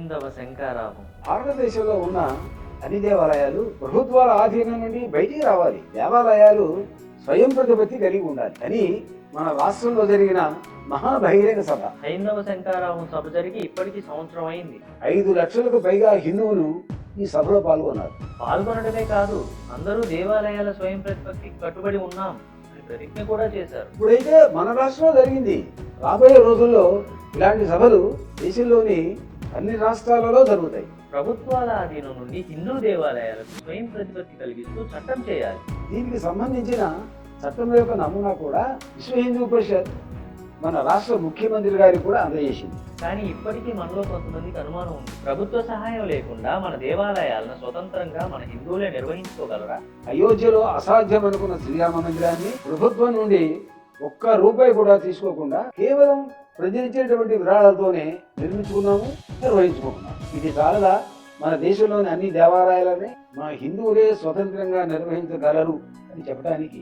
హైందవ శంకారావం. భారతదేశంలో ఉన్న అన్ని దేవాలయాలు ప్రభుత్వాల ఆధీనం నుండి బయటికి రావాలి. దేవాలయాలు స్వయం ప్రతిపత్తి కలిగి ఉండాలి అని మన రాష్ట్రంలో జరిగిన మహాబహిరంగ సభ. హైందవ శంకారావం సభ జరిగి ఇప్పటికి సంవత్సరం అయింది. 5 లక్షలకు పైగా హిందువులు ఈ సభలో పాల్గొన్నారు. పాల్గొనడమే కాదు, అందరూ దేవాలయాల స్వయం ప్రతిపత్తికి కట్టుబడి ఉన్నాం అని ప్రతిజ్ఞ కూడా చేశారు. ఇప్పుడైతే మన రాష్ట్రంలో జరిగింది. రాబోయే రోజుల్లో ఇలాంటి సభలు దేశంలోని అన్ని రాష్ట్రాలలో జరుగుతాయి. ప్రభుత్వాల ఆధీనం నుండి హిందూ దేవాలయాలకు స్వయం ప్రతిపత్తి కలిగిస్తూ చట్టం చేయాలి. దీనికి సంబంధించిన చట్టం యొక్క నమూనా కూడా విశ్వ హిందూ పరిషత్ మన రాష్ట్ర ముఖ్యమంత్రి గారికి కూడా అందజేసింది. కానీ ఇప్పటికీ మనలో కొంతమందికి అనుమానం ఉంది. ప్రభుత్వ సహాయం లేకుండా మన దేవాలయాలను స్వతంత్రంగా మన హిందువులే నిర్వహించుకోగలరా? అయోధ్యలో అసాధ్యం అనుకున్న శ్రీరామ మందిరాన్ని ప్రభుత్వం నుండి ₹1 కూడా తీసుకోకుండా కేవలం ప్రజలిచ్చినటువంటి విరాళాలతోనే నిర్మించుకున్నాము, నిర్వహించుకుంటున్నాము. ఇది చాలా మన దేశంలోని అన్ని దేవాలయాలని మన హిందువులే స్వతంత్రంగా నిర్వహించగలరు అని చెప్పడానికి